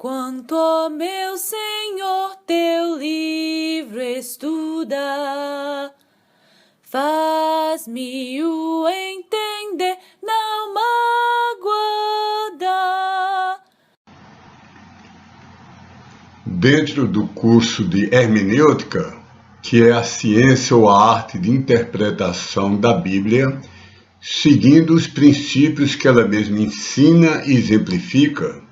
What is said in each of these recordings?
Quanto ao meu Senhor, teu livro estuda, faz-me o entender, não magoada. Dentro do curso de hermenêutica, que é a ciência ou a arte de interpretação da Bíblia, seguindo os princípios que ela mesma ensina e exemplifica,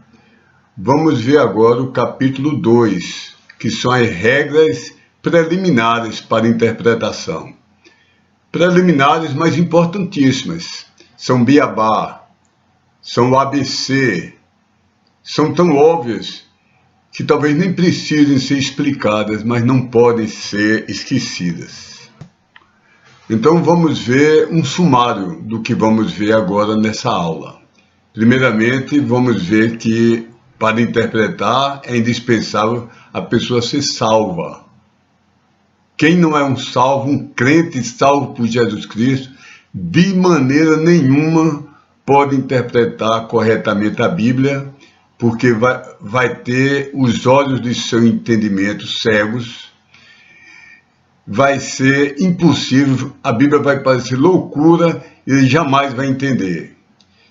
vamos ver agora o capítulo 2, que são as regras preliminares para interpretação. Preliminares, mas importantíssimas. São beabá, são o ABC, são tão óbvias que talvez nem precisem ser explicadas, mas não podem ser esquecidas. Então vamos ver um sumário do que vamos ver agora nessa aula. Primeiramente, vamos ver que para interpretar é indispensável a pessoa ser salva. Quem não é um salvo, um crente salvo por Jesus Cristo, de maneira nenhuma pode interpretar corretamente a Bíblia, porque vai ter os olhos de seu entendimento cegos, vai ser impossível, a Bíblia vai parecer loucura e ele jamais vai entender.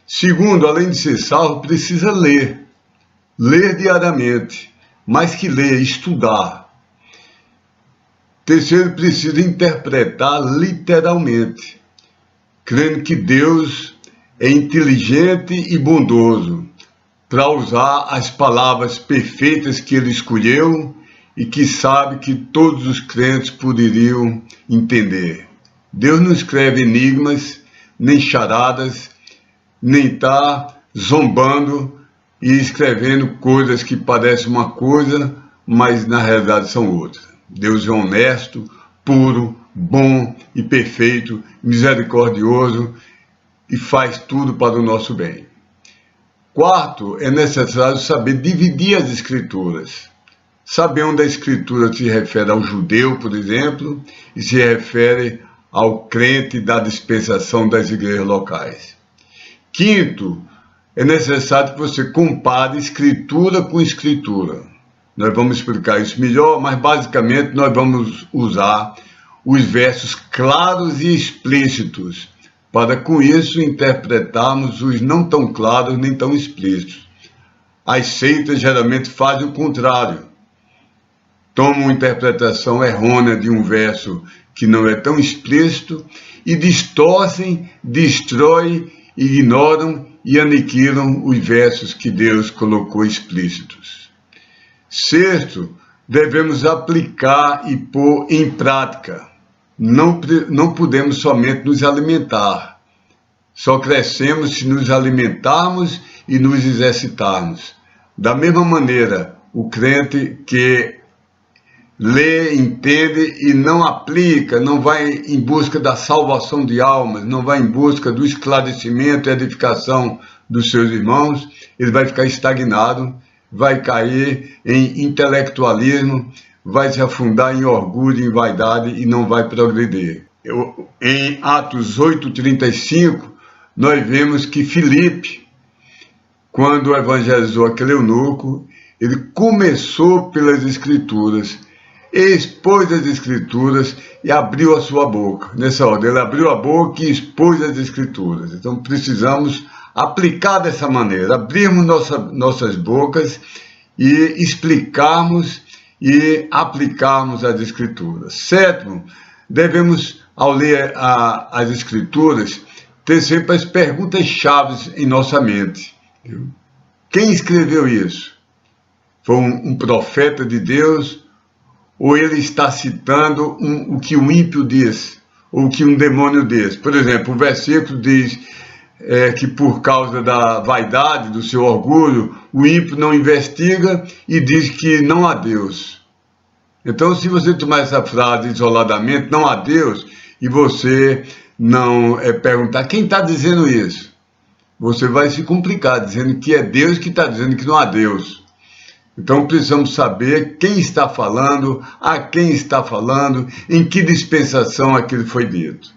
Segundo, além de ser salvo, precisa ler diariamente, mais que ler, estudar. Terceiro, precisa interpretar literalmente, crendo que Deus é inteligente e bondoso, para usar as palavras perfeitas que ele escolheu e que sabe que todos os crentes poderiam entender. Deus não escreve enigmas, nem charadas, nem está zombando e escrevendo coisas que parecem uma coisa, mas na realidade são outra. Deus é honesto, puro, bom e perfeito, misericordioso e faz tudo para o nosso bem. Quarto, é necessário saber dividir as escrituras. Saber onde a escritura se refere ao judeu, por exemplo, e se refere ao crente da dispensação das igrejas locais. Quinto, é necessário que você compare escritura com escritura. Nós vamos explicar isso melhor, mas basicamente nós vamos usar os versos claros e explícitos, para com isso interpretarmos os não tão claros nem tão explícitos. As seitas geralmente fazem o contrário. Tomam uma interpretação errônea de um verso que não é tão explícito e distorcem, destroem, ignoram e aniquilam os versos que Deus colocou explícitos. Sexto, devemos aplicar e pôr em prática. Não podemos somente nos alimentar. Só crescemos se nos alimentarmos e nos exercitarmos. Da mesma maneira, o crente que lê, entende e não aplica, não vai em busca da salvação de almas, não vai em busca do esclarecimento e edificação dos seus irmãos, ele vai ficar estagnado, vai cair em intelectualismo, vai se afundar em orgulho, em vaidade e não vai progredir. Em Atos 8:35, nós vemos que Filipe, quando evangelizou aquele eunuco, ele começou pelas Escrituras, expôs as Escrituras e abriu a sua boca. Nessa ordem, ele abriu a boca e expôs as Escrituras. Então precisamos aplicar dessa maneira, abrirmos nossas bocas e explicarmos e aplicarmos as Escrituras. Sétimo, devemos, ao ler as Escrituras, ter sempre as perguntas-chave em nossa mente. Quem escreveu isso? Foi um profeta de Deus? Ou ele está citando o que um ímpio diz, ou o que um demônio diz? Por exemplo, o versículo diz que por causa da vaidade, do seu orgulho, o ímpio não investiga e diz que não há Deus. Então, se você tomar essa frase isoladamente, não há Deus, e você não perguntar quem está dizendo isso, você vai se complicar, dizendo que é Deus que está dizendo que não há Deus. Então precisamos saber quem está falando, a quem está falando, em que dispensação aquilo foi dito.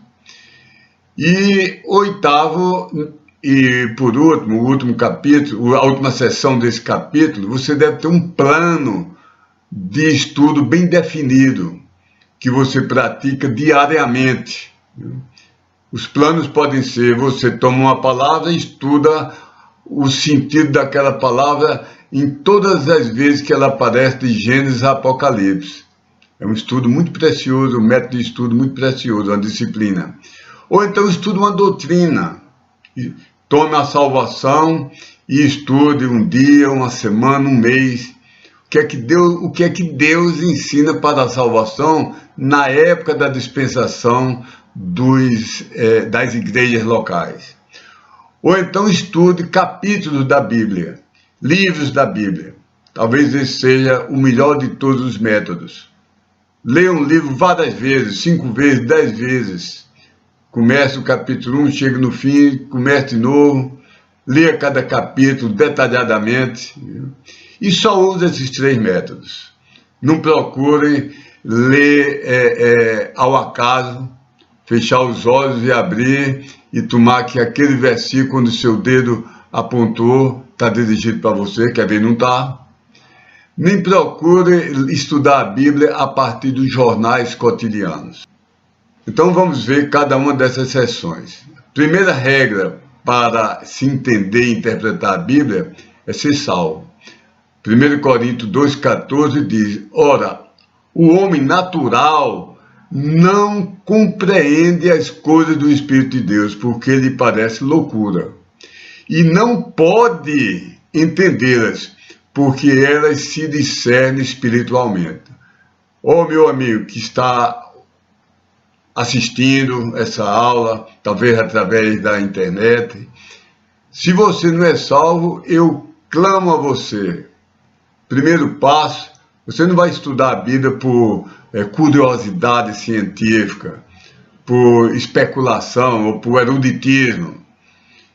E oitavo, E por último, o último capítulo, a última sessão desse capítulo, você deve ter um plano de estudo bem definido, que você pratica diariamente. Os planos podem ser: você toma uma palavra e estuda o sentido daquela palavra em todas as vezes que ela aparece de Gênesis a Apocalipse. É um estudo muito precioso, um método de estudo muito precioso, uma disciplina. Ou então estude uma doutrina. Tome a salvação e estude um dia, uma semana, um mês. O que é que Deus ensina para a salvação na época da dispensação das igrejas locais. Ou então estude capítulos da Bíblia, livros da Bíblia. Talvez esse seja o melhor de todos os métodos. Leia um livro várias vezes, 5 vezes, 10 vezes. Comece o capítulo 1, chega no fim, comece de novo. Leia cada capítulo detalhadamente. E só use esses 3 métodos. Não procure ler ao acaso, fechar os olhos e abrir e tomar que aquele versículo onde o seu dedo apontou está dirigido para você, quer ver, não está. Nem procure estudar a Bíblia a partir dos jornais cotidianos. Então vamos ver cada uma dessas sessões. Primeira regra para se entender e interpretar a Bíblia é ser salvo. 1 Coríntios 2,14 diz: ora, o homem natural não compreende as coisas do Espírito de Deus, porque lhe parece loucura. E não pode entendê-las, porque elas se discernem espiritualmente. Ô meu amigo que está assistindo essa aula, talvez através da internet, se você não é salvo, eu clamo a você. Primeiro passo: você não vai estudar a Bíblia por curiosidade científica, por especulação ou por eruditismo.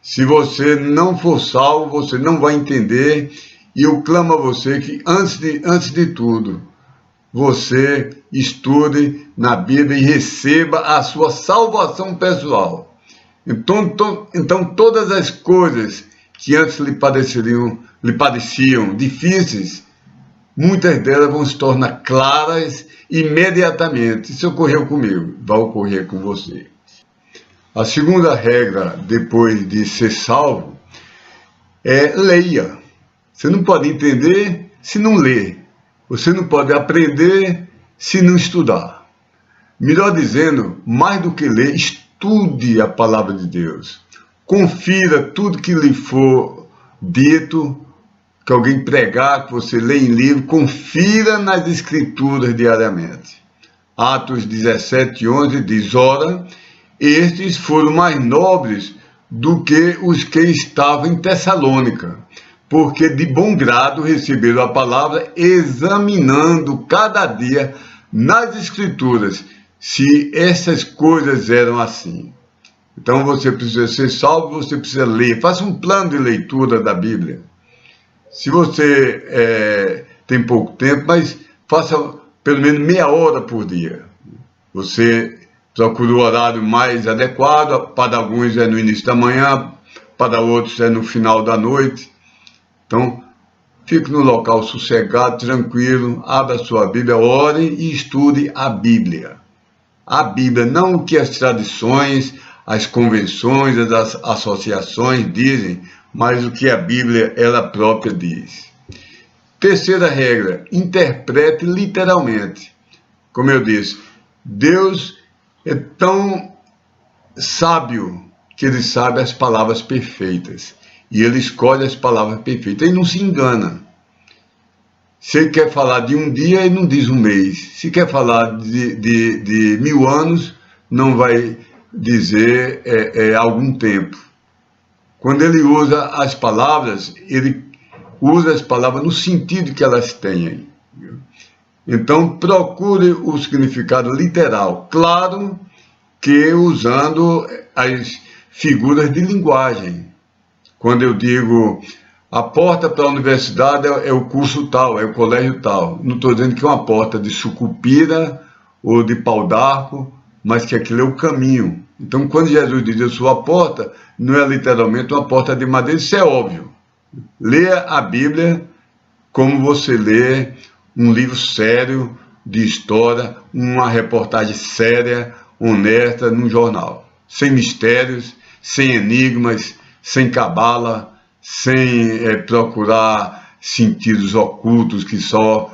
Se você não for salvo, você não vai entender, e eu clamo a você que, antes de tudo, você estude na Bíblia e receba a sua salvação pessoal. Então todas as coisas que antes lhe pareciam difíceis, muitas delas vão se tornar claras imediatamente. Isso ocorreu comigo, vai ocorrer com você. A segunda regra, depois de ser salvo, é leia. Você não pode entender se não ler. Você não pode aprender se não estudar. Melhor dizendo, mais do que ler, estude a palavra de Deus. Confira tudo que lhe for dito, que alguém pregar, que você lê em livro, confira nas Escrituras diariamente. Atos 17:11 diz: ora, estes foram mais nobres do que os que estavam em Tessalônica, porque de bom grado receberam a palavra, examinando cada dia nas Escrituras se essas coisas eram assim. Então você precisa ser salvo, você precisa ler. Faça um plano de leitura da Bíblia. Se você tem pouco tempo, mas faça pelo menos meia hora por dia. Você procura o horário mais adequado. Para alguns é no início da manhã, para outros é no final da noite. Então, fique no local sossegado, tranquilo, abra a sua Bíblia, ore e estude a Bíblia. A Bíblia, não o que as tradições, as convenções, as associações dizem, mas o que a Bíblia ela própria diz. Terceira regra: interprete literalmente. Como eu disse, Deus é tão sábio que Ele sabe as palavras perfeitas. E Ele escolhe as palavras perfeitas. Ele não se engana. Se Ele quer falar de um dia, Ele não diz um mês. Se quer falar de 1000 anos, não vai dizer algum tempo. Quando Ele usa as palavras, Ele usa as palavras no sentido que elas têm. Então, procure o significado literal. Claro que usando as figuras de linguagem. Quando eu digo a porta para a universidade é o curso tal, é o colégio tal. Não estou dizendo que é uma porta de sucupira ou de pau d'arco, mas que aquilo é o caminho. Então, quando Jesus diz eu sou a porta, não é literalmente uma porta de madeira, isso é óbvio. Leia a Bíblia como você lê um livro sério de história, uma reportagem séria, honesta, num jornal. Sem mistérios, sem enigmas, sem cabala, sem procurar sentidos ocultos que só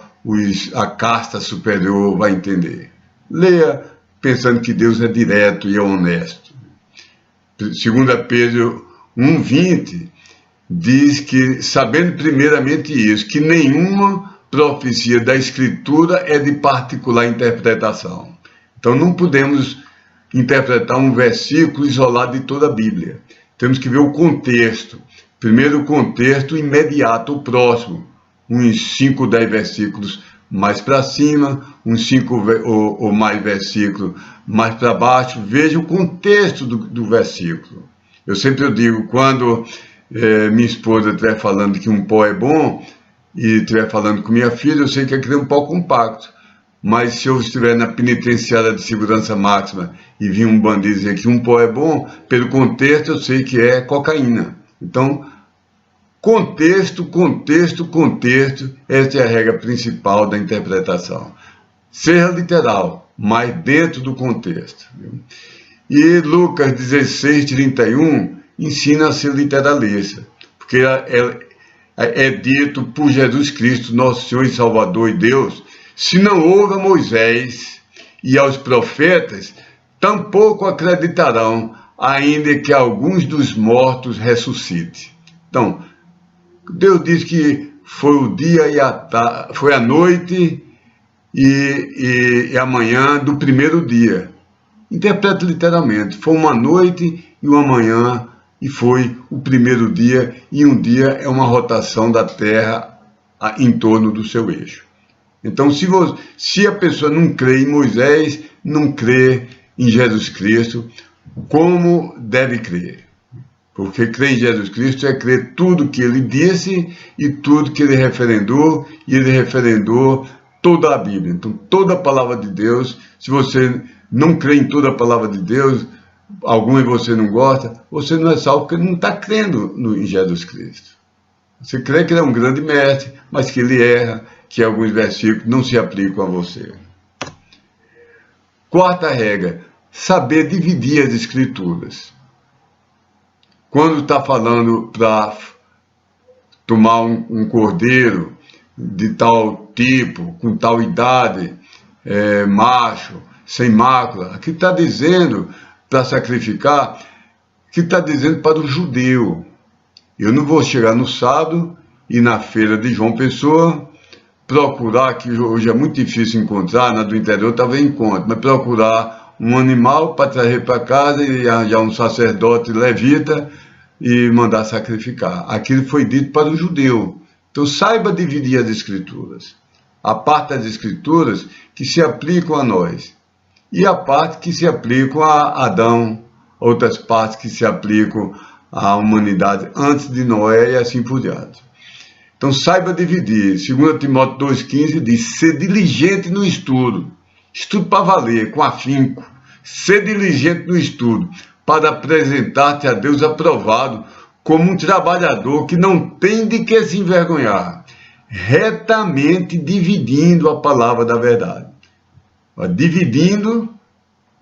a casta superior vai entender. Leia pensando que Deus é direto e é honesto. 2 Pedro 1,20 diz que, sabendo primeiramente isso, que nenhuma profecia da Escritura é de particular interpretação. Então não podemos interpretar um versículo isolado de toda a Bíblia. Temos que ver o contexto. Primeiro o contexto imediato, o próximo. Uns 5, 10 versículos mais para cima, uns 5 ou mais versículos mais para baixo. Veja o contexto do versículo. Eu sempre digo, quando minha esposa estiver falando que um pó é bom e estiver falando com minha filha, eu sei que aquilo é um pó compacto. Mas se eu estiver na penitenciária de segurança máxima e vir um bandido dizer que um pó é bom, pelo contexto eu sei que é cocaína. Então, contexto, essa é a regra principal da interpretação. Seja literal, mas dentro do contexto. E Lucas 16:31 ensina a ser literalista, porque é dito por Jesus Cristo, nosso Senhor e Salvador e Deus, se não houve a Moisés e aos profetas, tampouco acreditarão, ainda que alguns dos mortos ressuscite. Então, Deus diz que foi o dia e foi a noite e a manhã do primeiro dia. Interpreta literalmente, foi uma noite e uma manhã, e foi o primeiro dia, e um dia é uma rotação da Terra em torno do seu eixo. Então, se a pessoa não crê em Moisés, não crê em Jesus Cristo, como deve crer? Porque crer em Jesus Cristo é crer tudo que ele disse e tudo que ele referendou, e ele referendou toda a Bíblia. Então, toda a palavra de Deus, se você não crê em toda a palavra de Deus, alguma você não gosta, você não é salvo porque não está crendo em Jesus Cristo. Você crê que ele é um grande mestre, mas que ele erra, que alguns versículos não se aplicam a você. Quarta regra, saber dividir as escrituras. Quando está falando para tomar um cordeiro de tal tipo, com tal idade, macho, sem mácula, aqui está dizendo para sacrificar, que está dizendo para o judeu. Eu não vou chegar no sábado e na feira de João Pessoa procurar, que hoje é muito difícil encontrar, na do interior talvez encontre, mas procurar um animal para trazer para casa e arranjar um sacerdote levita e mandar sacrificar. Aquilo foi dito para o judeu. Então saiba dividir as escrituras. A parte das escrituras que se aplicam a nós e a parte que se aplicam a Adão, outras partes que se aplicam à humanidade antes de Noé e assim por diante. Então saiba dividir. 2 Timóteo 2,15 diz, ser diligente no estudo. Estudo para valer, com afinco. Ser diligente no estudo, para apresentar-te a Deus aprovado, como um trabalhador que não tem de que se envergonhar, retamente dividindo a palavra da verdade. Dividindo,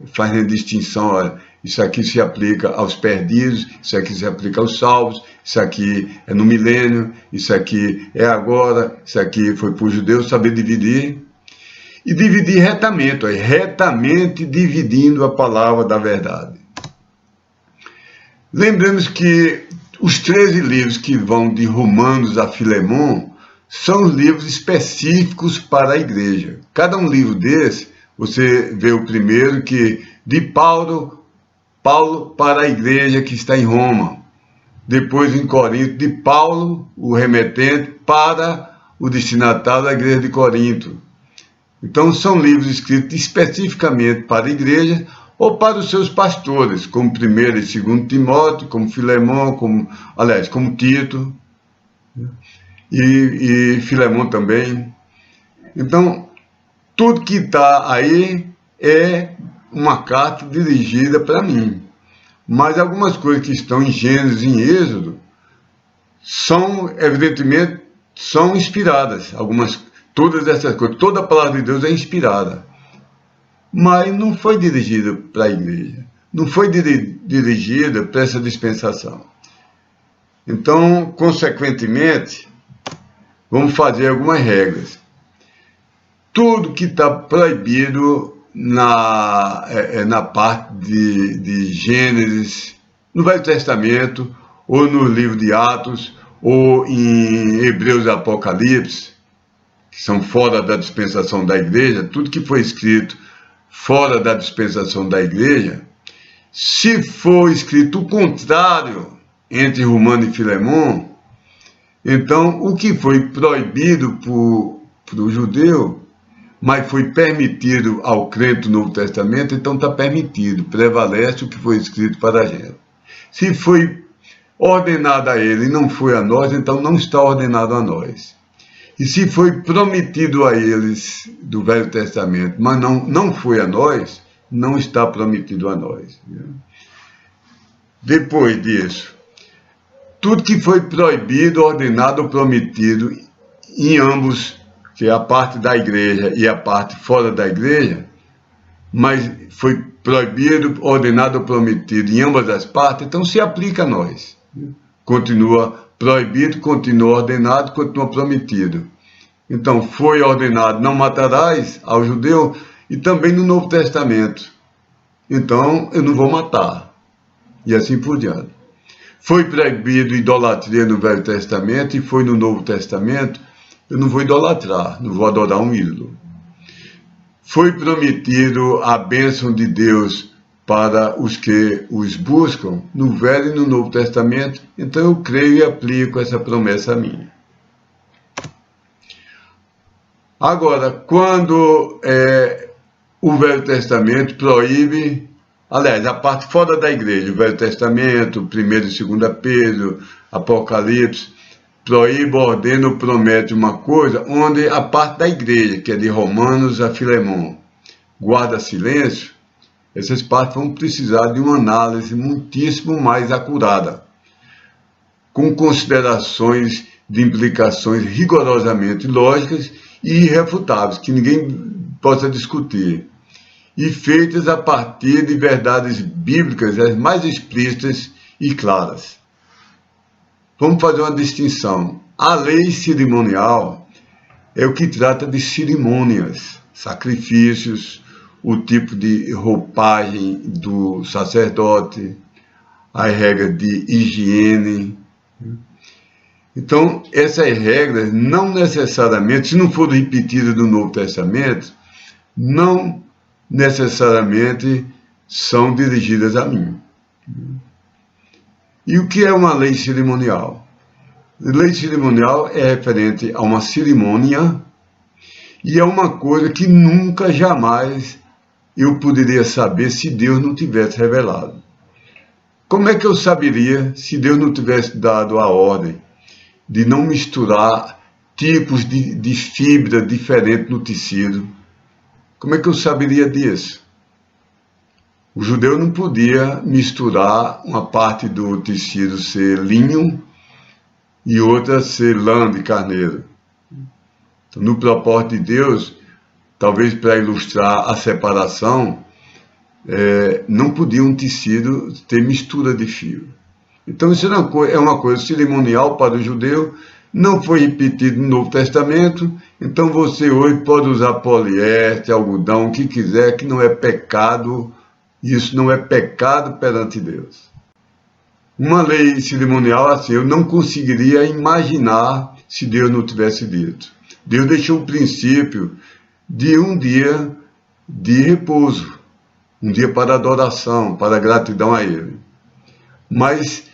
fazendo distinção, olha, isso aqui se aplica aos perdidos, isso aqui se aplica aos salvos, isso aqui é no milênio, isso aqui é agora, isso aqui foi para os judeus, saber dividir. E dividir retamente, olha, retamente dividindo a palavra da verdade. Lembremos que os 13 livros que vão de Romanos a Filemon são os livros específicos para a igreja. Cada um livro desse, você vê o primeiro que de Paulo para a igreja que está em Roma. Depois em Corinto, de Paulo, o remetente, para o destinatário da igreja de Corinto. Então são livros escritos especificamente para a igreja ou para os seus pastores, como 1 e 2 Timóteo, como Filemon, como Tito, e Filemon também. Então, tudo que está aí é uma carta dirigida para mim. Mas algumas coisas que estão em Gênesis e em Êxodo são, evidentemente, são inspiradas. Todas essas coisas, toda a palavra de Deus é inspirada. Mas não foi dirigida para a igreja. Não foi dirigida para essa dispensação. Então, consequentemente, vamos fazer algumas regras. Tudo que está proibido na parte de Gênesis, no Velho Testamento, ou no livro de Atos, ou em Hebreus e Apocalipse, que são fora da dispensação da igreja, tudo que foi escrito fora da dispensação da igreja, se for escrito o contrário entre Romano e Filemon, então o que foi proibido para o judeu, mas foi permitido ao crente do Novo Testamento, então está permitido, prevalece o que foi escrito para a gente. Se foi ordenado a ele e não foi a nós, então não está ordenado a nós. E se foi prometido a eles do Velho Testamento, mas não foi a nós, não está prometido a nós. Depois disso, tudo que foi proibido, ordenado ou prometido em ambos, que é a parte da igreja e a parte fora da igreja, mas foi proibido, ordenado ou prometido em ambas as partes, então se aplica a nós. Continua proibido, continua ordenado, continua prometido. Então, foi ordenado, não matarás ao judeu, e também no Novo Testamento. Então, eu não vou matar. E assim por diante. Foi proibido idolatria no Velho Testamento, e foi no Novo Testamento, eu não vou idolatrar, não vou adorar um ídolo. Foi prometido a bênção de Deus para os que os buscam, no Velho e no Novo Testamento, então eu creio e aplico essa promessa minha. Agora, quando o Velho Testamento proíbe, aliás, a parte fora da igreja, o Velho Testamento, 1º e 2 Pedro, Apocalipse, proíbe, ordena ou promete uma coisa, onde a parte da igreja, que é de Romanos a Filemon, guarda silêncio, essas partes vão precisar de uma análise muitíssimo mais acurada, com considerações de implicações rigorosamente lógicas e irrefutáveis, que ninguém possa discutir, e feitas a partir de verdades bíblicas as mais explícitas e claras. Vamos fazer uma distinção. A lei cerimonial é o que trata de cerimônias, sacrifícios, o tipo de roupagem do sacerdote, a regra de higiene. Então, essas regras não necessariamente, se não forem repetidas no Novo Testamento, não necessariamente são dirigidas a mim. E o que é uma lei cerimonial? Lei cerimonial é referente a uma cerimônia e é uma coisa que nunca, jamais eu poderia saber se Deus não tivesse revelado. Como é que eu saberia se Deus não tivesse dado a ordem de não misturar tipos de fibra diferentes no tecido? Como é que eu saberia disso? O judeu não podia misturar uma parte do tecido ser linho e outra ser lã de carneiro. Então, no propósito de Deus, talvez para ilustrar a separação, não podia um tecido ter mistura de fio. Então isso é uma coisa cerimonial para o judeu, não foi repetido no Novo Testamento, então você hoje pode usar poliéster, algodão, o que quiser, que não é pecado, isso não é pecado perante Deus. Uma lei cerimonial assim, eu não conseguiria imaginar se Deus não tivesse dito. Deus deixou o princípio de um dia de repouso, um dia para adoração, para gratidão a Ele. Mas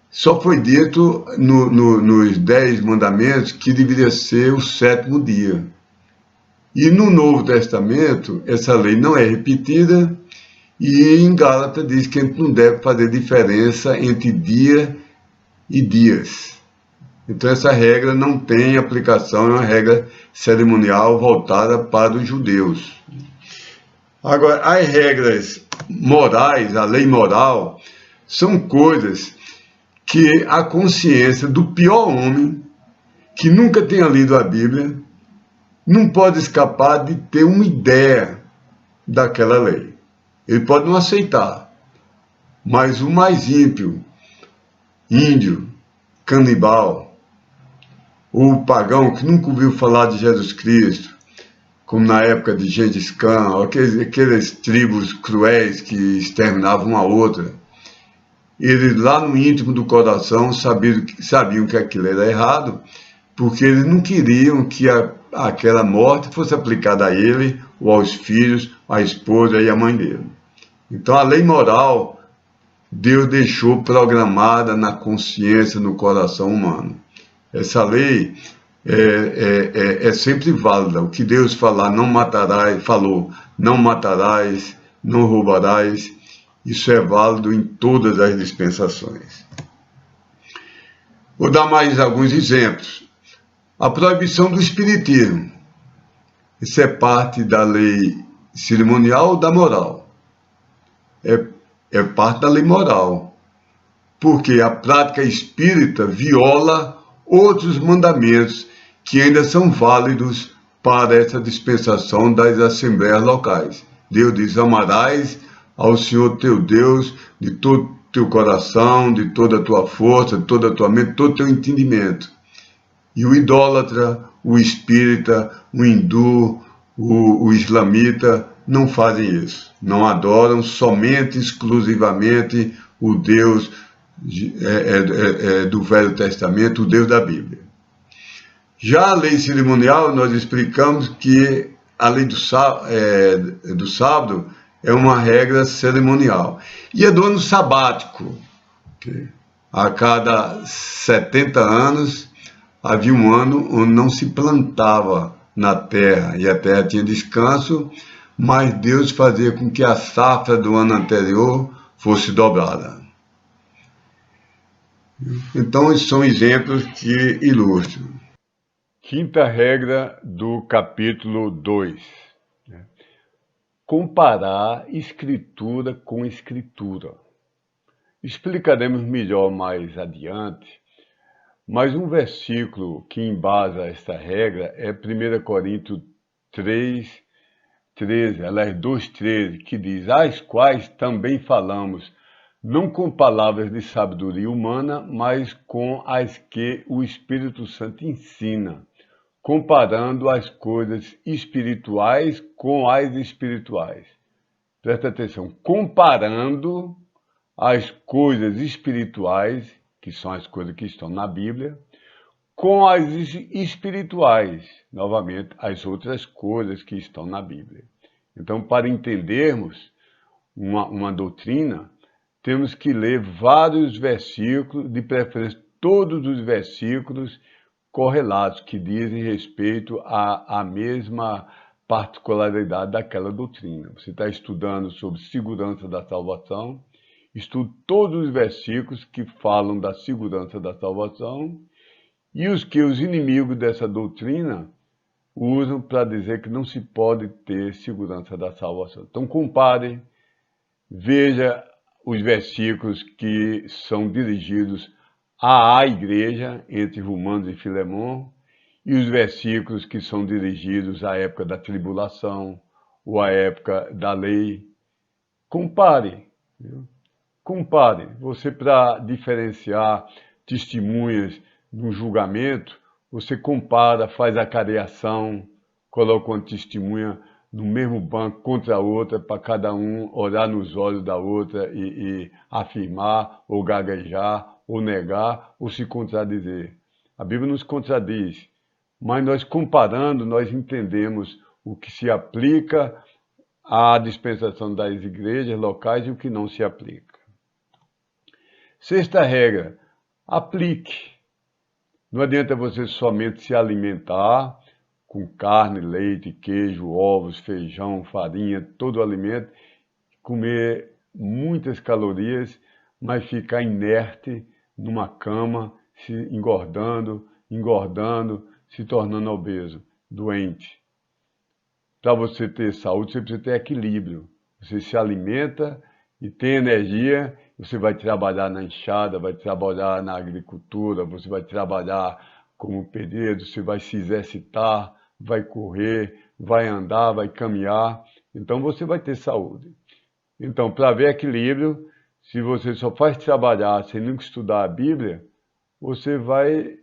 só foi dito nos 10 mandamentos que deveria ser o 7º dia. E no Novo Testamento, essa lei não é repetida, e em Gálatas diz que a gente não deve fazer diferença entre dia e dias. Então essa regra não tem aplicação, é uma regra cerimonial voltada para os judeus. Agora, as regras morais, a lei moral, são coisas que a consciência do pior homem, que nunca tenha lido a Bíblia, não pode escapar de ter uma ideia daquela lei. Ele pode não aceitar, mas o mais ímpio, índio, canibal, ou pagão que nunca ouviu falar de Jesus Cristo, como na época de Gengis Khan, aqueles tribos cruéis que exterminavam uma outra, eles lá no íntimo do coração sabiam que aquilo era errado, porque eles não queriam que aquela morte fosse aplicada a ele, ou aos filhos, à esposa e à mãe dele. Então a lei moral, Deus deixou programada na consciência, no coração humano. Essa lei é sempre válida. O que Deus falar, não matarás, falou, não matarás, não roubarás, isso é válido em todas as dispensações. Vou dar mais alguns exemplos. A proibição do espiritismo. Isso é parte da lei cerimonial ou da moral? É parte da lei moral. Porque a prática espírita viola outros mandamentos que ainda são válidos para essa dispensação das assembleias locais. Deus diz: amarás ao Senhor teu Deus de todo teu coração, de toda a tua força, de toda a tua mente, todo o teu entendimento. E o idólatra, o espírita, o hindu, o islamita não fazem isso. Não adoram somente, exclusivamente o Deus do Velho Testamento, o Deus da Bíblia. Já a lei cerimonial, nós explicamos que a lei do sábado é uma regra cerimonial. E a do ano sabático. Okay? A cada 70 anos havia um ano onde não se plantava na terra, e a terra tinha descanso, mas Deus fazia com que a safra do ano anterior fosse dobrada. Então, esses são exemplos que ilustram. Quinta regra do capítulo 2. Comparar escritura com escritura. Explicaremos melhor mais adiante, mas um versículo que embasa esta regra é 1 Coríntios 3:13, aliás, 2:13, que diz: as quais também falamos, não com palavras de sabedoria humana, mas com as que o Espírito Santo ensina, comparando as coisas espirituais com as espirituais. Presta atenção, comparando as coisas espirituais, que são as coisas que estão na Bíblia, com as espirituais, novamente, as outras coisas que estão na Bíblia. Então, para entendermos uma doutrina, temos que ler vários versículos, de preferência todos os versículos correlatos, que dizem respeito à mesma particularidade daquela doutrina. Você está estudando sobre segurança da salvação, estude todos os versículos que falam da segurança da salvação e os que os inimigos dessa doutrina usam para dizer que não se pode ter segurança da salvação. Então compare, veja os versículos que são dirigidos à igreja, entre Romanos e Filemão, e os versículos que são dirigidos à época da tribulação ou à época da lei. Compare, viu? Compare. Você, para diferenciar testemunhas no julgamento, você compara, faz a careação, coloca uma testemunha no mesmo banco contra a outra, para cada um olhar nos olhos da outra e afirmar, ou gaguejar, ou negar, ou se contradizer. A Bíblia nos contradiz, mas nós comparando, nós entendemos o que se aplica à dispensação das igrejas locais e o que não se aplica. Sexta regra, aplique. Não adianta você somente se alimentar com carne, leite, queijo, ovos, feijão, farinha, todo o alimento, comer muitas calorias, mas ficar inerte numa cama, se engordando, se tornando obeso, doente. para você ter saúde, você precisa ter equilíbrio. Você se alimenta e tem energia, você vai trabalhar na enxada, vai trabalhar na agricultura, você vai trabalhar como pedreiro, você vai se exercitar, vai correr, vai andar, vai caminhar. Então você vai ter saúde. Então, para haver equilíbrio, se você só faz trabalhar sem nunca estudar a Bíblia, você vai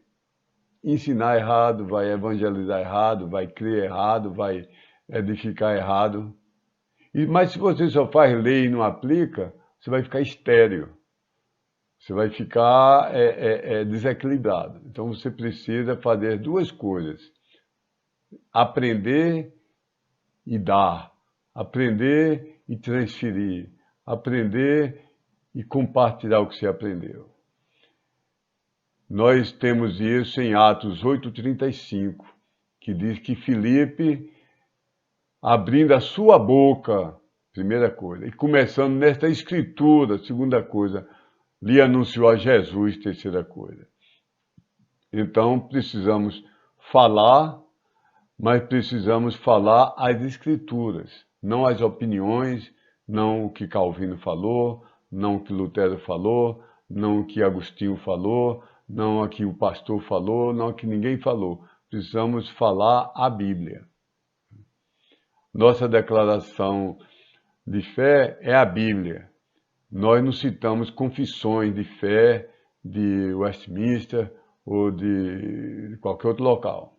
ensinar errado, vai evangelizar errado, vai crer errado, vai edificar errado. Mas se você só faz lei e não aplica, você vai ficar estéril. Você vai ficar desequilibrado. Então você precisa fazer duas coisas: aprender e dar, aprender e transferir, aprender e compartilhar o que você aprendeu. Nós temos isso em Atos 8:35, que diz que Filipe, abrindo a sua boca, primeira coisa, e começando nesta escritura, segunda coisa, lhe anunciou a Jesus, terceira coisa. Então precisamos falar, mas precisamos falar as escrituras, não as opiniões, não o que Calvino falou, não o que Lutero falou, não o que Agostinho falou, não o que o pastor falou, não o que ninguém falou. Precisamos falar a Bíblia. Nossa declaração de fé é a Bíblia. Nós não citamos confissões de fé de Westminster ou de qualquer outro local.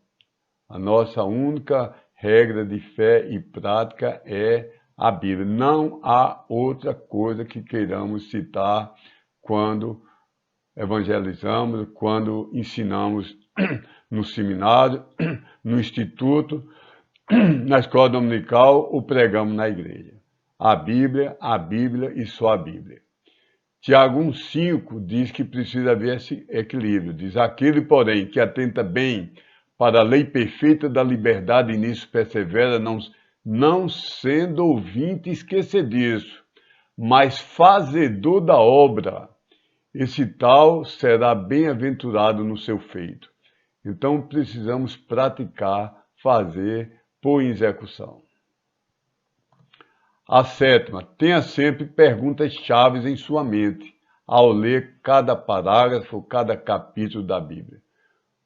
A nossa única regra de fé e prática é a Bíblia. Não há outra coisa que queiramos citar quando evangelizamos, quando ensinamos no seminário, no instituto, na escola dominical ou pregamos na igreja. A Bíblia e só a Bíblia. Tiago 1,5 diz que precisa haver esse equilíbrio. Diz: aquele, porém, que atenta bem para a lei perfeita da liberdade e nisso persevera, não sendo ouvinte esquecediço, mas fazedor da obra, esse tal será bem-aventurado no seu feito. Então precisamos praticar, fazer, pôr em execução. A sétima, tenha sempre perguntas-chave em sua mente ao ler cada parágrafo, cada capítulo da Bíblia.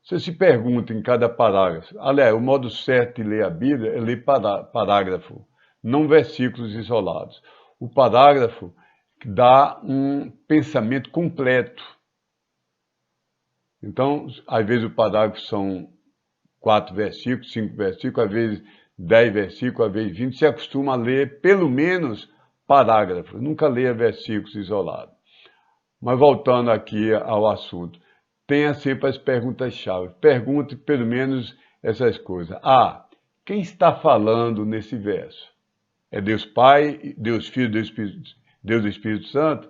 Você se pergunta em cada parágrafo. Aliás, o modo certo de ler a Bíblia é ler parágrafo, não versículos isolados. O parágrafo dá um pensamento completo. Então, às vezes o parágrafo são 4 versículos, 5 versículos, às vezes 10 versículos, às vezes 20. Você acostuma a ler pelo menos parágrafos, nunca leia versículos isolados. Mas voltando aqui ao assunto, tenha sempre as perguntas-chave. Pergunte pelo menos essas coisas. Quem está falando nesse verso? É Deus Pai, Deus Filho, Deus Espírito Santo?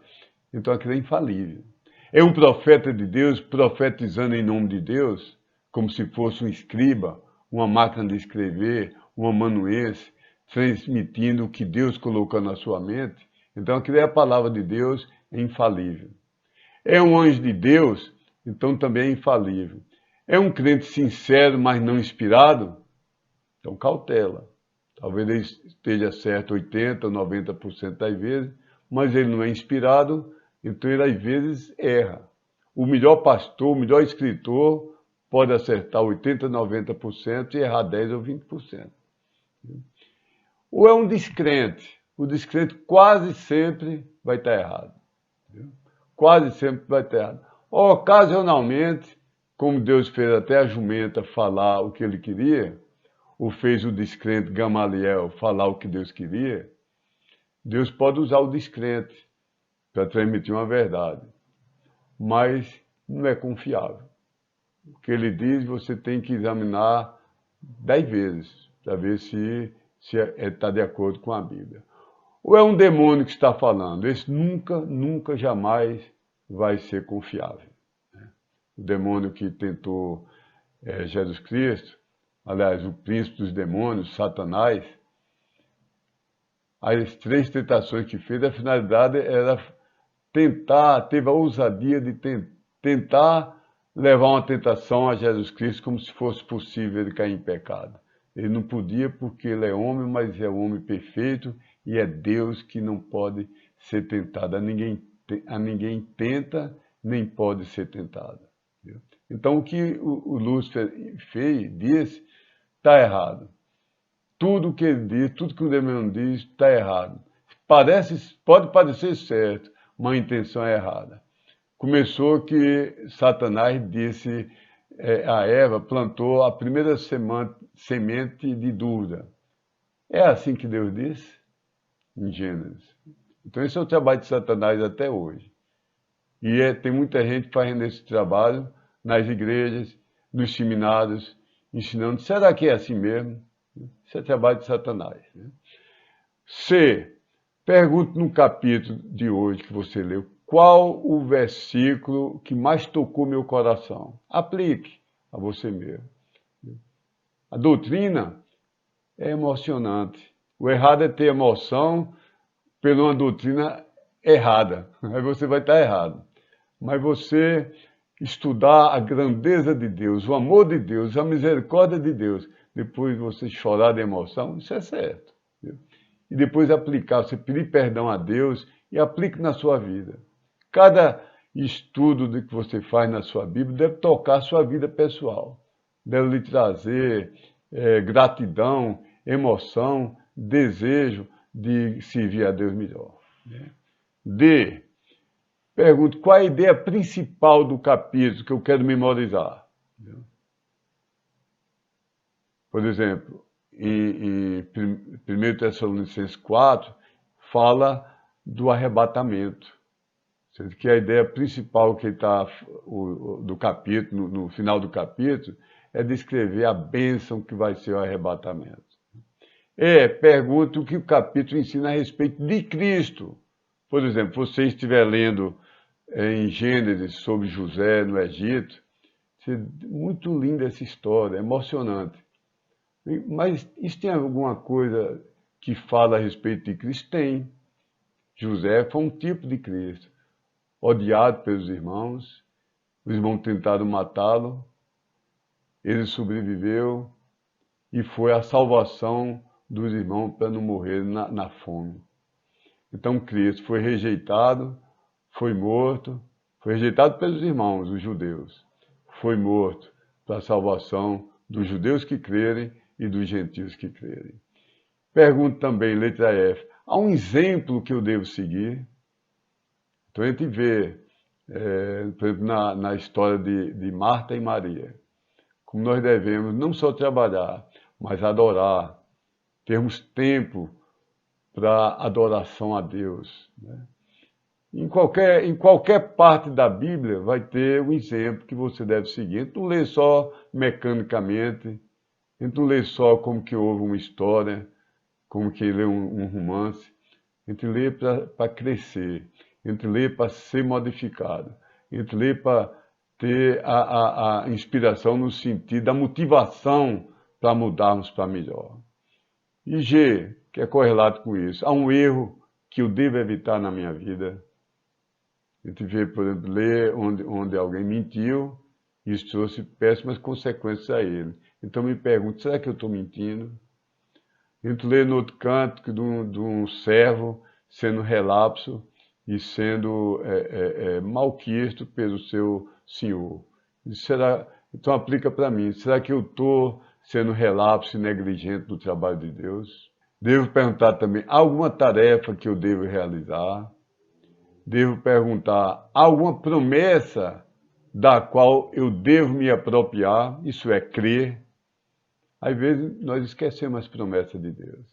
Então aquilo é infalível. É um profeta de Deus profetizando em nome de Deus, como se fosse um escriba, uma máquina de escrever, um amanuense, transmitindo o que Deus colocou na sua mente? Então aquilo é a palavra de Deus, é infalível. É um anjo de Deus? Então também é infalível. É um crente sincero, mas não inspirado? Então cautela. Talvez ele esteja certo 80% ou 90% das vezes, mas ele não é inspirado, então ele às vezes erra. O melhor pastor, o melhor escritor pode acertar 80%, 90% e errar 10% ou 20%. Ou é um descrente. O descrente quase sempre vai estar errado. Quase sempre vai estar errado. Ocasionalmente, como Deus fez até a jumenta falar o que ele queria, ou fez o descrente Gamaliel falar o que Deus queria, Deus pode usar o descrente para transmitir uma verdade, mas não é confiável. O que ele diz, você tem que examinar 10 vezes para ver se está de acordo com a Bíblia. Ou é um demônio que está falando? Esse nunca, jamais vai ser confiável. O demônio que tentou Jesus Cristo, aliás, o príncipe dos demônios, Satanás, as 3 tentações que fez, a finalidade era tentar, teve a ousadia de tentar levar uma tentação a Jesus Cristo como se fosse possível ele cair em pecado. Ele não podia porque ele é homem, mas é o homem perfeito e é Deus que não pode ser tentado. A ninguém tenta, nem pode ser tentado. Viu? Então o que o Lúcifer disse, está errado. Tudo que ele diz, tudo que o demônio diz, está errado. Pode parecer certo, mas a intenção é errada. Começou que Satanás disse a Eva, plantou a primeira semente de dúvida. É assim que Deus disse em Gênesis. Então esse é o trabalho de Satanás até hoje. E tem muita gente fazendo esse trabalho nas igrejas, nos seminários, ensinando. Será que é assim mesmo? Isso é trabalho de Satanás. Né? C. Pergunto no capítulo de hoje que você leu, qual o versículo que mais tocou meu coração? Aplique a você mesmo. A doutrina é emocionante. O errado é ter emoção por uma doutrina errada. Aí você vai estar errado. Mas você estudar a grandeza de Deus, o amor de Deus, a misericórdia de Deus, depois você chorar de emoção, isso é certo. Viu? E depois aplicar, você pedir perdão a Deus e aplique na sua vida. Cada estudo que você faz na sua Bíblia deve tocar a sua vida pessoal. Deve lhe trazer gratidão, emoção, desejo de servir a Deus melhor. Né? D. Pergunto, qual a ideia principal do capítulo que eu quero memorizar? Por exemplo, em 1 Tessalonicenses 4, fala do arrebatamento. Que a ideia principal que está do capítulo, no final do capítulo, é descrever a bênção que vai ser o arrebatamento. Pergunto o que o capítulo ensina a respeito de Cristo. Por exemplo, você estiver lendo em Gênesis sobre José no Egito, muito linda essa história, emocionante. Mas isso tem alguma coisa que fala a respeito de Cristo? Tem. José foi um tipo de Cristo, odiado pelos irmãos, os irmãos tentaram matá-lo, ele sobreviveu e foi a salvação dos irmãos para não morrer na fome. Então Cristo foi rejeitado, foi morto, foi rejeitado pelos irmãos, os judeus, foi morto para a salvação dos judeus que crerem e dos gentios que crerem. Pergunto também, letra F, há um exemplo que eu devo seguir? Então a gente vê, por exemplo, na história de Marta e Maria, como nós devemos não só trabalhar, mas adorar, termos tempo para adoração a Deus. Né? Em qualquer parte da Bíblia vai ter um exemplo que você deve seguir. A gente não lê só mecanicamente, a gente não lê só como que houve uma história, como que lê um romance. A gente lê para crescer, a gente lê para ser modificado, a gente lê para ter a inspiração no sentido da motivação para mudarmos para melhor. E G, que é correlato com isso, há um erro que eu devo evitar na minha vida. A gente vê, por exemplo, ler onde alguém mentiu, e isso trouxe péssimas consequências a ele. Então me pergunto, será que eu estou mentindo? A gente lê no outro canto de um servo sendo relapso e sendo malquisto pelo seu senhor. Então aplica para mim, será que eu estou sendo relapso e negligente do trabalho de Deus? Devo perguntar também, há alguma tarefa que eu devo realizar? Devo perguntar, há alguma promessa da qual eu devo me apropriar? Isso é, crer. Às vezes nós esquecemos as promessas de Deus.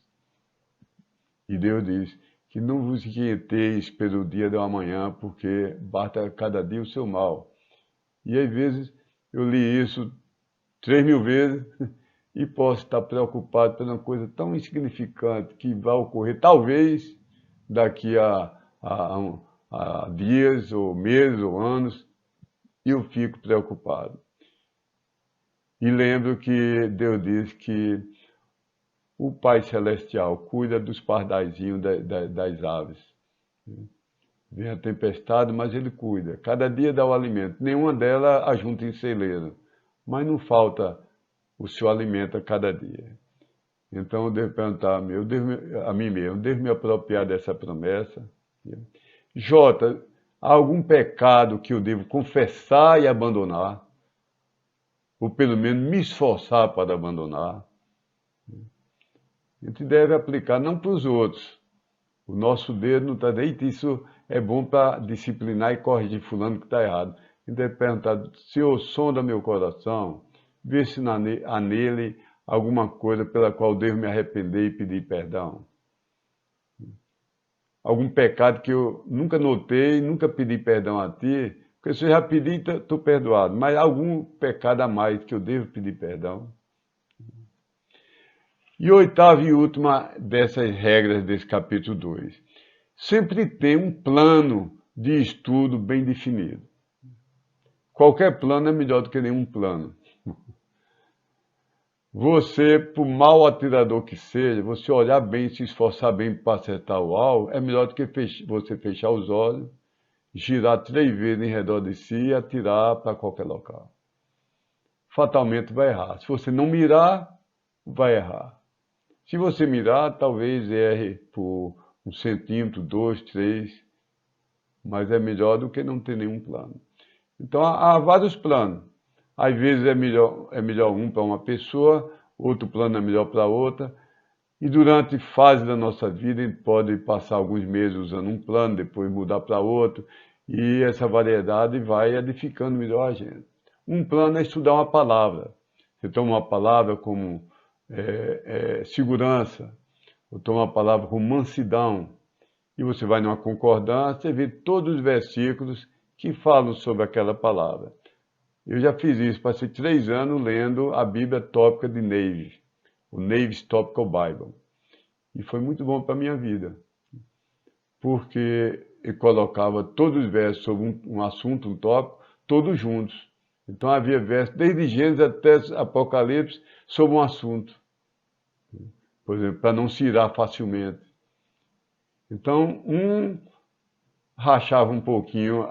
E Deus diz que não vos inquieteis pelo dia do amanhã, porque basta cada dia o seu mal. E às vezes eu li isso 3.000 vezes e posso estar preocupado por uma coisa tão insignificante que vai ocorrer, talvez, daqui a dias, ou meses, ou anos, e eu fico preocupado. E lembro que Deus diz que o Pai Celestial cuida dos pardaizinhos das aves. Vem a tempestade, mas Ele cuida. Cada dia dá o alimento. Nenhuma delas ajunta em celeiro, mas não falta o seu alimento a cada dia. Então eu devo perguntar a mim mesmo, devo me apropriar dessa promessa? J, há algum pecado que eu devo confessar e abandonar? Ou pelo menos me esforçar para abandonar? A gente deve aplicar não para os outros. O nosso dedo não está dentro, isso é bom para disciplinar e corrigir fulano que está errado. A gente deve perguntar, Senhor, sonda meu coração, vê se há nele alguma coisa pela qual devo me arrepender e pedir perdão. Algum pecado que eu nunca notei, nunca pedi perdão a ti, porque se eu já pedi, estou perdoado. Mas algum pecado a mais que eu devo pedir perdão? E oitava e última dessas regras desse capítulo 2. Sempre tem um plano de estudo bem definido. Qualquer plano é melhor do que nenhum plano. Você, por mau atirador que seja, você olhar bem, se esforçar bem para acertar o alvo, é melhor do que você fechar os olhos, girar 3 vezes em redor de si e atirar para qualquer local. Fatalmente vai errar. Se você não mirar, vai errar. Se você mirar, talvez erre por 1 centímetro, 2, 3, mas é melhor do que não ter nenhum plano. Então, há vários planos. Às vezes é melhor um para uma pessoa, outro plano é melhor para outra. E durante fase da nossa vida, a gente pode passar alguns meses usando um plano, depois mudar para outro. E essa variedade vai edificando melhor a gente. Um plano é estudar uma palavra. Você toma uma palavra como segurança, ou toma uma palavra como mansidão, e você vai numa concordância e vê todos os versículos que falam sobre aquela palavra. Eu já fiz isso, passei 3 anos lendo a Bíblia tópica de Navy, o Navy's Topical Bible. E foi muito bom para a minha vida, porque eu colocava todos os versos sobre um assunto, um tópico, todos juntos. Então havia versos, desde Gênesis até Apocalipse, sobre um assunto. Por exemplo, para não se irar facilmente. Então, rachava um pouquinho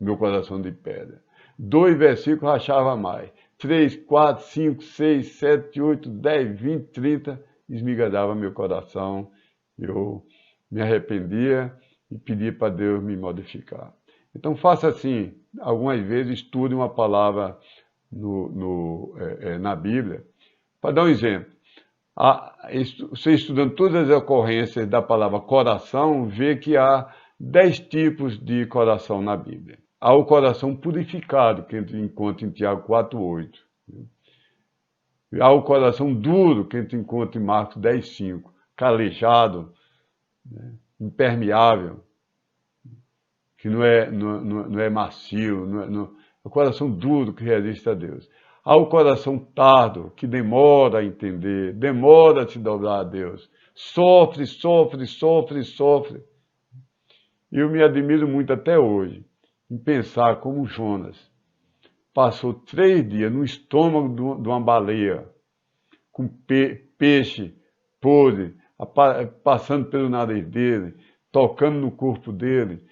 meu coração de pedra. 2 versículos rachava mais. 3, 4, 5, 6, 7, 8, 10, 20, 30, esmigalhava meu coração. Eu me arrependia e pedia para Deus me modificar. Então faça assim, algumas vezes estude uma palavra na Bíblia. Para dar um exemplo, você estudando todas as ocorrências da palavra coração, vê que há 10 tipos de coração na Bíblia. Há o coração purificado, que a gente encontra em Tiago 4,8. Há o coração duro, que a gente encontra em Marcos 10,5. Calejado, impermeável, que não é macio, é o coração duro que resiste a Deus. Há o coração tardo, que demora a entender, demora a se dobrar a Deus. Sofre, sofre, sofre, sofre. Eu me admiro muito até hoje em pensar como Jonas passou 3 dias no estômago de uma baleia, com peixe podre, passando pelo nariz dele, tocando no corpo dele,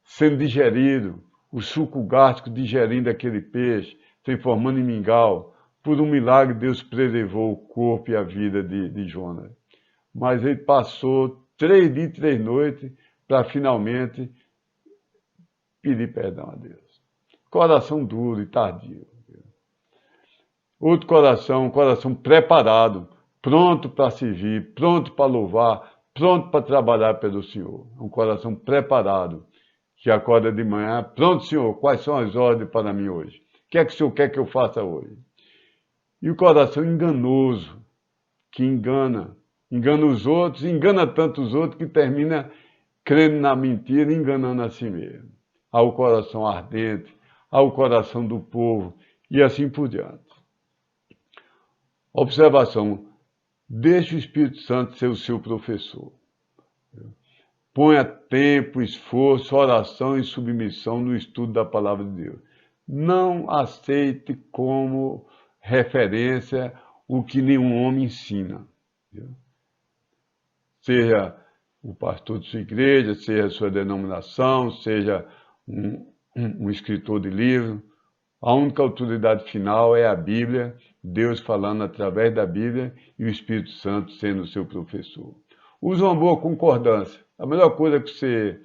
sendo digerido, o suco gástrico digerindo aquele peixe, transformando em mingau. Por um milagre, Deus preservou o corpo e a vida de Jonas. Mas ele passou 3 dias e 3 noites para finalmente pedir perdão a Deus. Coração duro e tardio. Outro coração, um coração preparado, pronto para servir, pronto para louvar, pronto para trabalhar pelo Senhor. Um coração preparado, que acorda de manhã, pronto, Senhor, quais são as ordens para mim hoje? O que é que o Senhor quer que eu faça hoje? E o coração enganoso, que engana os outros, engana tanto os outros que termina crendo na mentira e enganando a si mesmo. Há o coração ardente, há o coração do povo e assim por diante. Observação, deixe o Espírito Santo ser o seu professor. Ponha tempo, esforço, oração e submissão no estudo da palavra de Deus. Não aceite como referência o que nenhum homem ensina. Seja o pastor de sua igreja, seja a sua denominação, seja um escritor de livro, A única autoridade final é a Bíblia, Deus falando através da Bíblia e o Espírito Santo sendo o seu professor. Use uma boa concordância. A melhor coisa que você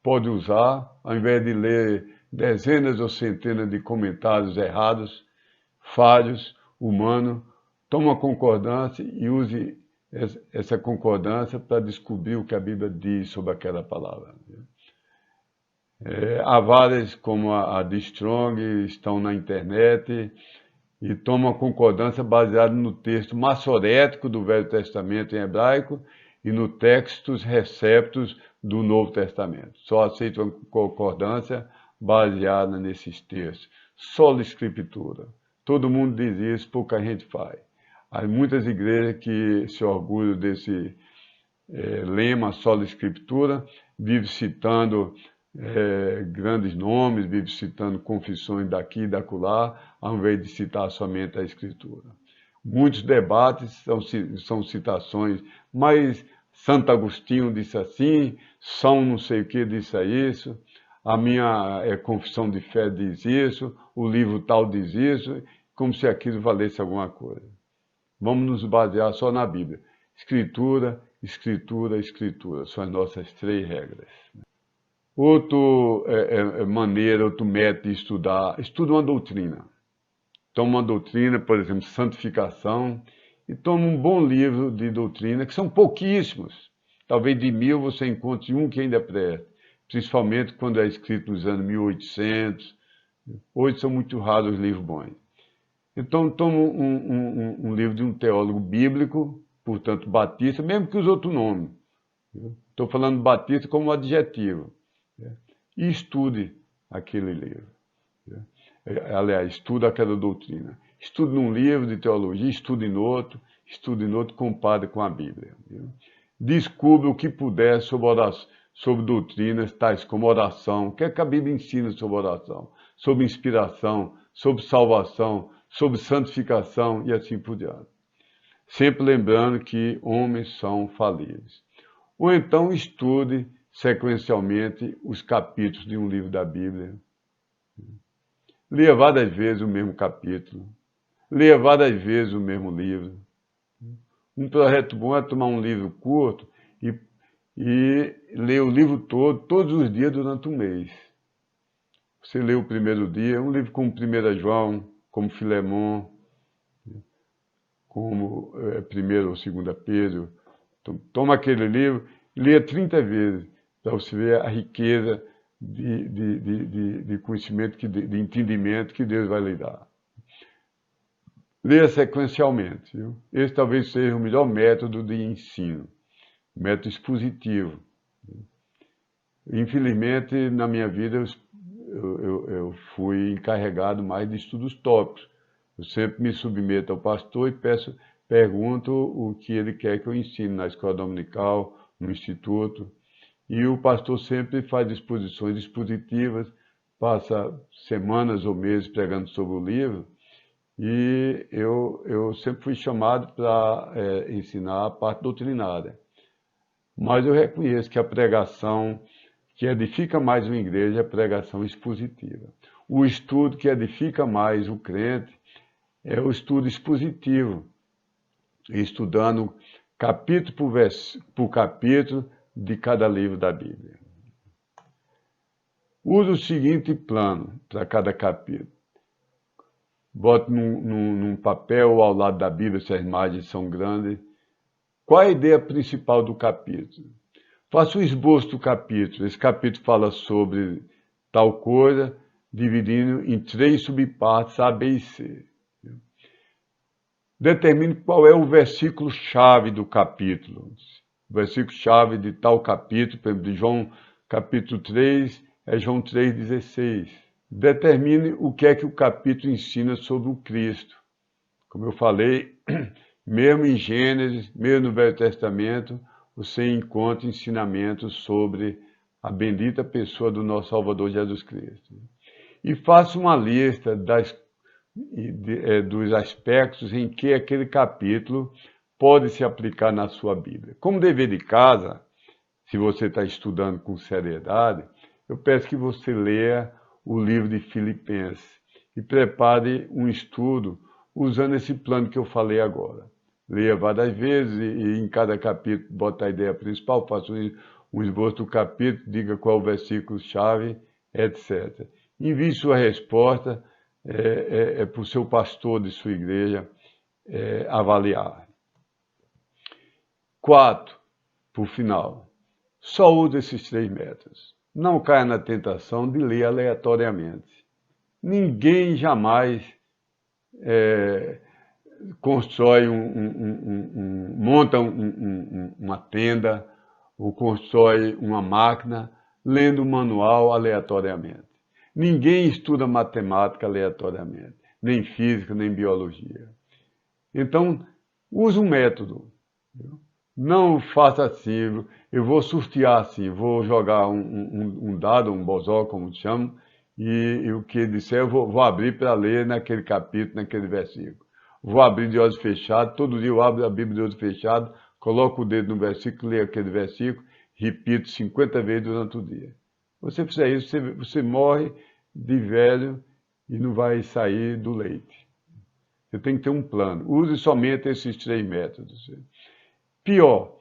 pode usar, ao invés de ler dezenas ou centenas de comentários errados, falhos, humanos, tome uma concordância e use essa concordância para descobrir o que a Bíblia diz sobre aquela palavra. Há várias, como a de Strong, estão na internet e tomam concordância baseada no texto maçorético do Velho Testamento em hebraico e no textos receptos do Novo Testamento. Só aceitam concordância baseada nesses textos. Sola Escritura. Todo mundo diz isso, pouca gente faz. Há muitas igrejas que se orgulham desse lema Sola Escritura, vive citando grandes nomes, vive citando confissões daqui e dacolá, ao invés de citar somente a Escritura. Muitos debates são citações, mas Santo Agostinho disse assim, São não sei o que disse isso, a minha confissão de fé diz isso, o livro tal diz isso, como se aquilo valesse alguma coisa. Vamos nos basear só na Bíblia. Escritura, Escritura, Escritura. São as nossas 3 regras. Outra maneira, outro método de estudar, estuda uma doutrina. Toma uma doutrina, por exemplo, santificação, e toma um bom livro de doutrina, que são pouquíssimos. Talvez de 1000 você encontre um que ainda preste, principalmente quando é escrito nos anos 1800. Hoje são muito raros os livros bons. Então, toma um livro de um teólogo bíblico, portanto, batista, mesmo que use outro nome. Estou falando batista como adjetivo. E estude aquele livro. Aliás, estude aquela doutrina. Estude num livro de teologia, estude no outro, compare com a Bíblia. Descubra o que puder sobre doutrinas tais como oração. O que é que a Bíblia ensina sobre oração? Sobre inspiração, sobre salvação, sobre santificação e assim por diante. Sempre lembrando que homens são falíveis. Ou então estude sequencialmente os capítulos de um livro da Bíblia. Leia várias vezes o mesmo capítulo. Leia várias vezes o mesmo livro. Um projeto bom é tomar um livro curto e ler o livro todo, todos os dias durante um mês. Você lê o primeiro dia, um livro como 1 João, como Filemon, como 1 ou 2 Pedro. Então, toma aquele livro, leia 30 vezes, para você ver a riqueza de conhecimento, de entendimento que Deus vai lhe dar. Leia sequencialmente. Viu? Esse talvez seja o melhor método de ensino, método expositivo. Infelizmente, na minha vida, eu fui encarregado mais de estudos tópicos. Eu sempre me submeto ao pastor e pergunto o que ele quer que eu ensine na escola dominical, no instituto. E o pastor sempre faz exposições expositivas, passa semanas ou meses pregando sobre o livro. E eu sempre fui chamado para ensinar a parte doutrinária. Mas eu reconheço que a pregação que edifica mais uma igreja é a pregação expositiva. O estudo que edifica mais o crente é o estudo expositivo, estudando capítulo por capítulo de cada livro da Bíblia. Use o seguinte plano para cada capítulo. Bote num papel ao lado da Bíblia, se as imagens são grandes. Qual a ideia principal do capítulo? Faça um esboço do capítulo. Esse capítulo fala sobre tal coisa, dividindo em 3 subpartes, A, B e C. Determine qual é o versículo-chave do capítulo. O versículo-chave de tal capítulo, por exemplo, de João capítulo 3, é João 3,16. Determine o que é que o capítulo ensina sobre o Cristo. Como eu falei, mesmo em Gênesis, mesmo no Velho Testamento, você encontra ensinamentos sobre a bendita pessoa do nosso Salvador Jesus Cristo. E faça uma lista dos aspectos em que aquele capítulo pode se aplicar na sua Bíblia. Como dever de casa, se você está estudando com seriedade, eu peço que você leia o livro de Filipenses. e prepare um estudo usando esse plano que eu falei agora. Leia várias vezes e em cada capítulo bota a ideia principal, faça um esboço do capítulo, diga qual o versículo-chave, etc. Envie sua resposta para o seu pastor de sua igreja avaliar. 4, por final, só use esses 3 métodos. Não caia na tentação de ler aleatoriamente. Ninguém jamais constrói monta uma tenda ou constrói uma máquina lendo um manual aleatoriamente. Ninguém estuda matemática aleatoriamente, nem física, nem biologia. Então, use um método. Não faça assim, eu vou sortear assim, vou jogar um dado, um bozó, como chamam, e o que disser eu vou abrir para ler naquele capítulo, naquele versículo. Vou abrir de olhos fechados, todo dia eu abro a Bíblia de olhos fechados, coloco o dedo no versículo, leio aquele versículo, repito 50 vezes durante o dia. Você fizer isso, você morre de velho e não vai sair do leite. Você tem que ter um plano. Use somente esses 3 métodos. Pior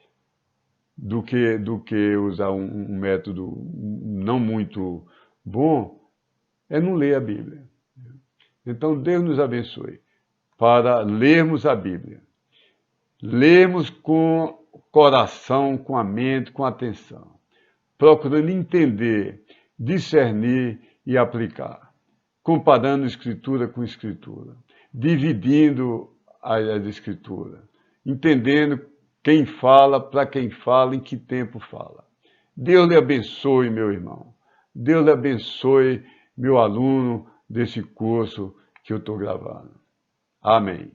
do que usar um método não muito bom é não ler a Bíblia. Então, Deus nos abençoe para lermos a Bíblia. Lermos com o coração, com a mente, com atenção. Procurando entender, discernir e aplicar. Comparando Escritura com Escritura. Dividindo as Escrituras. Entendendo quem fala, para quem fala, em que tempo fala. Deus lhe abençoe, meu irmão. Deus lhe abençoe, meu aluno desse curso que eu estou gravando. Amém.